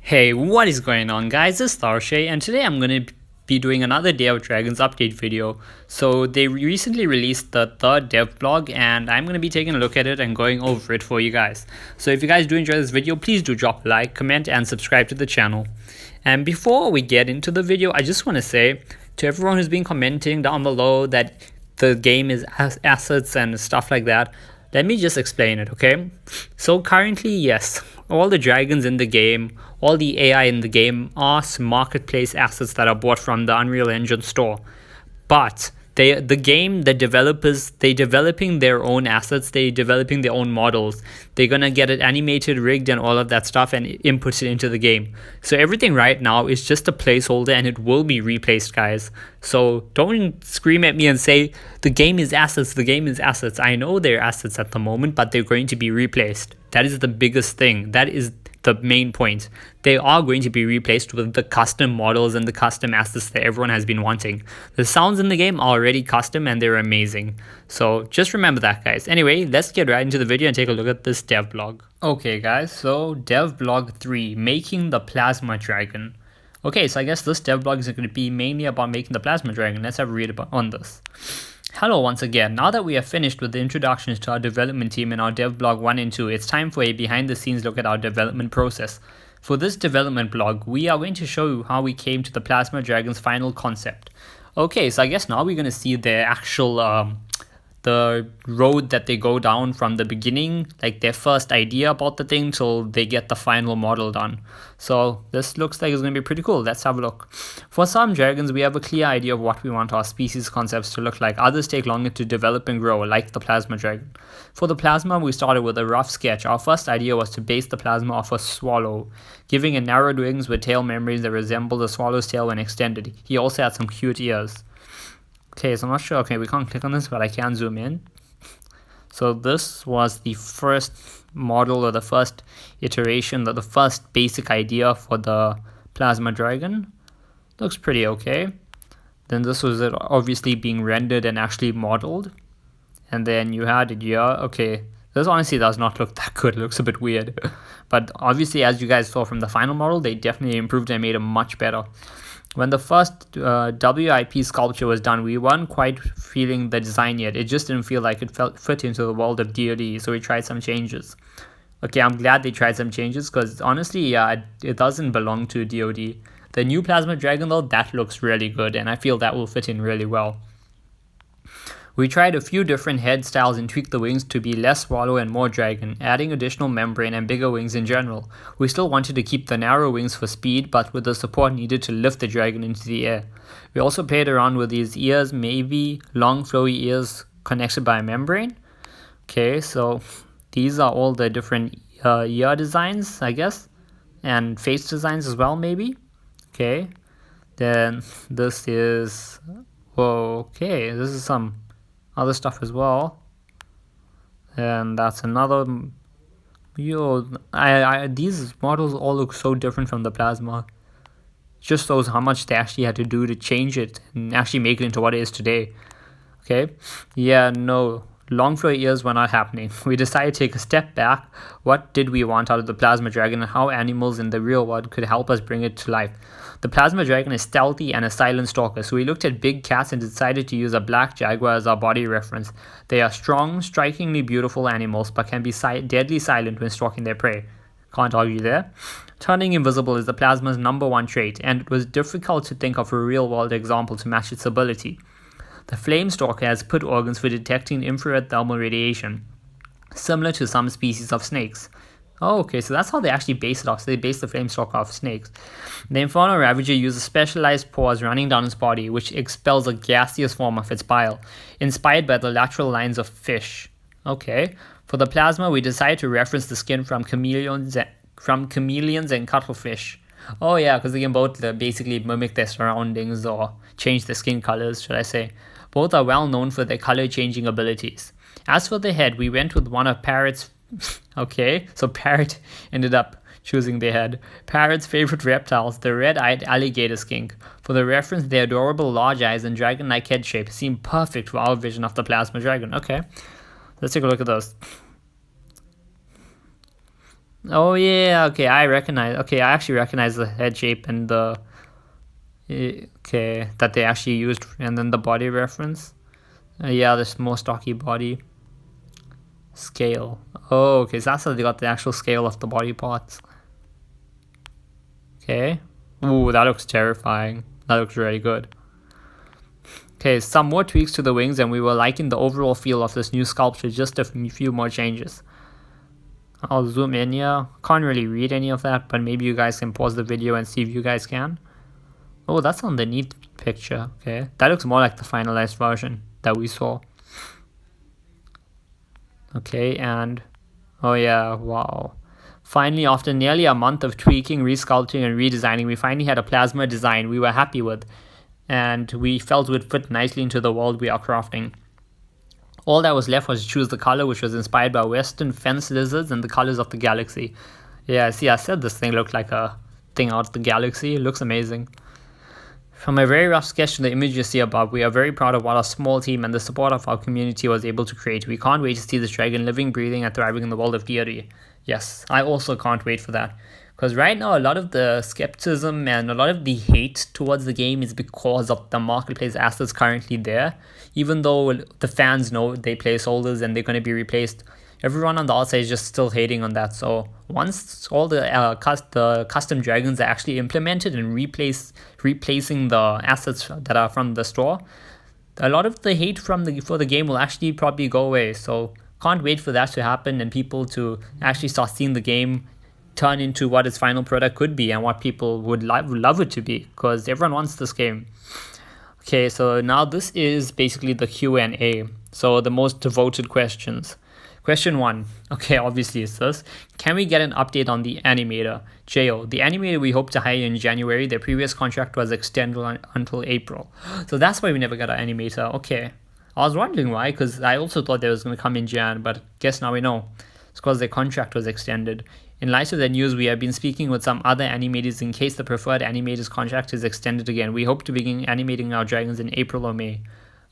Hey, what is going on guys, it's Tharshey and today I'm going to be doing another Day of Dragons update video. So they recently released the third dev blog and I'm going to be taking a look at it and going over it for you guys. So if you guys do enjoy this video, please do drop a like, comment and subscribe to the channel. And before we get into the video, I just want to say to everyone who's been commenting down below that the game is assets and stuff like that, let me just explain it, okay? So currently, yes, all the dragons in the game, all the AI in the game are marketplace assets that are bought from the Unreal Engine store. But the developers, they developing their own assets, they developing their own models. They're gonna get it animated, rigged and all of that stuff and input it into the game. So everything right now is just a placeholder and it will be replaced, guys. So don't scream at me and say the game is assets, the game is assets. I know they're assets at the moment, but they're going to be replaced. That is the biggest thing. That is the main point. They are going to be replaced with the custom models and the custom assets that everyone has been wanting. The sounds in the game are already custom and they're amazing. So just remember that, guys. Anyway, let's get right into the video and take a look at this dev blog. Okay guys, so dev blog 3, making the plasma dragon. Okay, so I guess this dev blog is going to be mainly about making the plasma dragon. Let's have a read on this. Hello once again. Now that we have finished with the introductions to our development team in our dev blog 1 and 2, it's time for a behind the scenes look at our development process. For this development blog, we are going to show you how we came to the Plasma Dragon's final concept. Okay, so I guess now we're going to see the actual the road that they go down from the beginning, like their first idea about the thing till they get the final model done. So this looks like it's going to be pretty cool. Let's have a look. For some dragons, we have a clear idea of what we want our species concepts to look like. Others take longer to develop and grow, like the plasma dragon. For the plasma, we started with a rough sketch. Our first idea was to base the plasma off a swallow, giving it narrowed wings with tail membranes that resemble the swallow's tail when extended. He also had some cute ears. Okay, so I'm not sure. Okay, we can't click on this, but I can zoom in. So this was the first model or the first iteration, the first basic idea for the plasma dragon. Looks pretty okay. Then this was it obviously being rendered and actually modeled. And then you had it here. Okay, this honestly does not look that good. It looks a bit weird. But obviously, as you guys saw from the final model, they definitely improved and made it much better. When the first WIP sculpture was done, we weren't quite feeling the design yet. It just didn't feel like it fit into the world of DoD, so we tried some changes. Okay, I'm glad they tried some changes because honestly, yeah, it doesn't belong to DoD. The new Plasma Dragon though, that looks really good and I feel that will fit in really well. We tried a few different head styles and tweaked the wings to be less swallow and more dragon, adding additional membrane and bigger wings in general. We still wanted to keep the narrow wings for speed, but with the support needed to lift the dragon into the air. We also played around with these ears, maybe long flowy ears connected by a membrane. Okay, so these are all the different ear designs, I guess, and face designs as well, maybe. Okay, then this is, okay, this is some other stuff as well, and that's another. These models all look so different from the plasma. Just shows how much they actually had to do to change it and actually make it into what it is today. Okay, yeah, no, long flow ears were not happening. We decided to take a step back. What did we want out of the plasma dragon and how animals in the real world could help us bring it to life? The plasma dragon is stealthy and a silent stalker, so we looked at big cats and decided to use a black jaguar as our body reference. They are strong, strikingly beautiful animals, but can be deadly silent when stalking their prey. Can't argue there. Turning invisible is the plasma's #1 trait, and it was difficult to think of a real-world example to match its ability. The flame stalker has put organs for detecting infrared thermal radiation, similar to some species of snakes. Oh, okay, so that's how they actually base it off. So they base the flame stalker off snakes. The Inferno Ravager uses specialized pores running down its body, which expels a gaseous form of its bile, inspired by the lateral lines of fish. Okay, for the plasma, we decided to reference the skin from chameleons and cuttlefish. Oh yeah, because they can both basically mimic their surroundings or change their skin colors, should I say. Both are well known for their color changing abilities. As for the head, we went with one of Parrot's okay, so Parrot ended up choosing their head. Parrot's favorite reptiles, the red-eyed alligator skink. For the reference, their adorable large eyes and dragon-like head shape seem perfect for our vision of the plasma dragon. Okay, let's take a look at those. Oh yeah, okay, I actually recognize the head shape and the, okay, that they actually used, and then the body reference. Yeah, this more stocky body. Scale. Oh, okay, so that's how they got the actual scale of the body parts. Okay. Ooh, that looks terrifying. That looks really good. Okay, some more tweaks to the wings, and we were liking the overall feel of this new sculpture, just a few more changes. I'll zoom in here. Can't really read any of that, but maybe you guys can pause the video and see if you guys can. Oh, that's on the neat picture. Okay, that looks more like the finalized version that we saw. Okay, and oh yeah, wow. Finally, after nearly a month of tweaking, resculpting, and redesigning, we finally had a plasma design we were happy with, and we felt would fit nicely into the world we are crafting. All that was left was to choose the color, which was inspired by western fence lizards and the colors of the galaxy. Yeah, see, I said this thing looked like a thing out of the galaxy. It looks amazing. From a very rough sketch to the image you see above, we are very proud of what our small team and the support of our community was able to create. We can't wait to see this dragon living, breathing, and thriving in the world of D&D. Yes, I also can't wait for that. Because right now, a lot of the skepticism and a lot of the hate towards the game is because of the marketplace assets currently there. Even though the fans know they placeholders and they're going to be replaced, everyone on the outside is just still hating on that. So once all the custom dragons are actually implemented and replacing the assets that are from the store, a lot of the hate for the game will actually probably go away. So can't wait for that to happen and people to actually start seeing the game turn into what its final product could be and what people would love it to be, because everyone wants this game. Okay, so now this is basically the Q&A. So the most voted questions. Question 1. Okay, obviously it's this. Can we get an update on the Animator? Jo, the Animator we hope to hire in January. Their previous contract was extended until April. So that's why we never got an Animator. Okay. I was wondering why, because I also thought they was going to come in Jan, but guess now we know. It's because their contract was extended. In light of the news, we have been speaking with some other animators in case the preferred animator's contract is extended again. We hope to begin animating our dragons in April or May.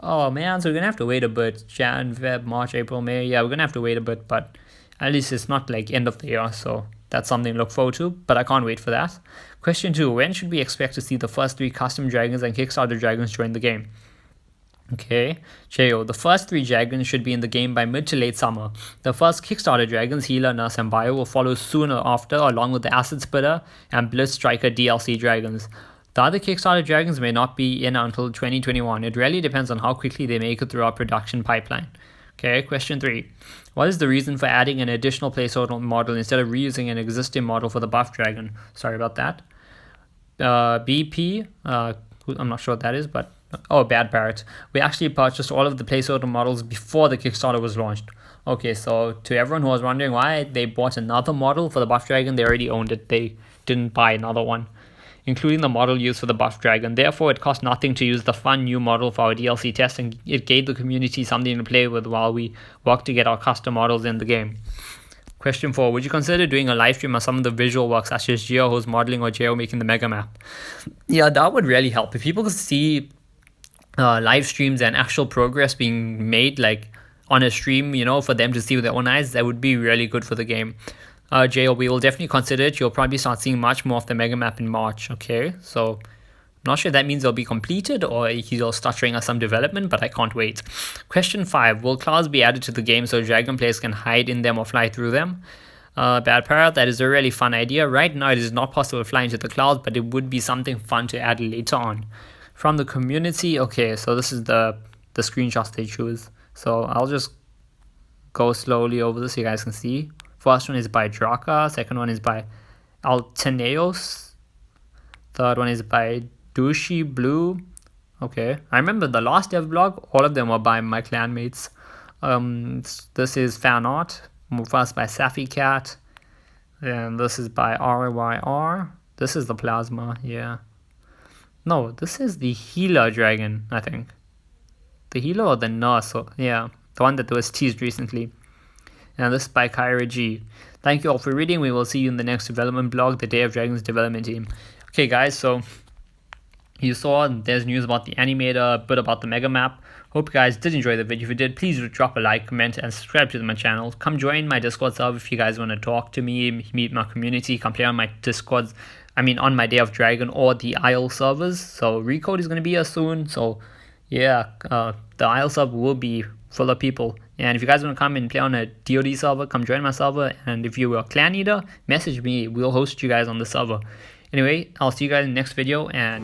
Oh man, so we're going to have to wait a bit. Jan, Feb, March, April, May. Yeah, we're going to have to wait a bit, but at least it's not like end of the year, so that's something to look forward to, but I can't wait for that. Question 2. When should we expect to see the first 3 custom dragons and Kickstarter dragons join the game? Okay, Jo, the first 3 dragons should be in the game by mid to late summer. The first Kickstarter dragons, Healer, Nurse, and Bio, will follow sooner after, along with the Acid Spitter and Blitz Striker DLC dragons. The other Kickstarter dragons may not be in until 2021. It really depends on how quickly they make it through our production pipeline. Okay, question 3. What is the reason for adding an additional placeholder model instead of reusing an existing model for the buff dragon? Sorry about that. BP, I'm not sure what that is, but oh, Bad Parrot. We actually purchased all of the placeholder models before the Kickstarter was launched. Okay, so to everyone who was wondering why they bought another model for the buff dragon, they already owned it. They didn't buy another one, including the model used for the buff dragon. Therefore, it cost nothing to use the fun new model for our DLC test, and it gave the community something to play with while we work to get our custom models in the game. Question 4. Would you consider doing a live stream of some of the visual work, such as Geo who's modeling or Geo making the mega map? Yeah, that would really help. If people could see live streams and actual progress being made like on a stream, for them to see with their own eyes, that would be really good for the game. Geo, we will definitely consider it. You'll probably start seeing much more of the mega map in March. Okay, so I'm not sure if that means it'll be completed or he'll start showing us some development, but I can't wait. Question 5. Will clouds be added to the game so dragon players can hide in them or fly through them? Bad Parrot, that is a really fun idea. Right now it is not possible to fly into the clouds, but it would be something fun to add later on. From the community, okay, so this is the screenshots they choose. So I'll just go slowly over this so you guys can see. First one is by Draka, second one is by Alteneos, third one is by Douchey Blue. Okay, I remember the last dev blog, all of them were by my clanmates. This is fan art, first by Safi Cat, and this is by RYR. This is the plasma, yeah. No, this is the Healer dragon, I think. The Healer or the Nurse, yeah, the one that was teased recently. And this is by Kyra G. Thank you all for reading. We will see you in the next development blog, the Day of Dragons development team. Okay, guys, so You saw there's news about the Animator, a bit about the mega map. Hope you guys did enjoy the video. If you did, please drop a like, comment, and subscribe to my channel. Come join my Discord server if you guys want to talk to me, meet my community, come play on my Discords. I mean, on my Day of Dragon or the Isle servers. So Recode is going to be here soon. So yeah, the Isle server will be full of people. And if you guys want to come and play on a DoD server, come join my server. And if you are a clan leader, message me. We'll host you guys on the server. Anyway, I'll see you guys in the next video, and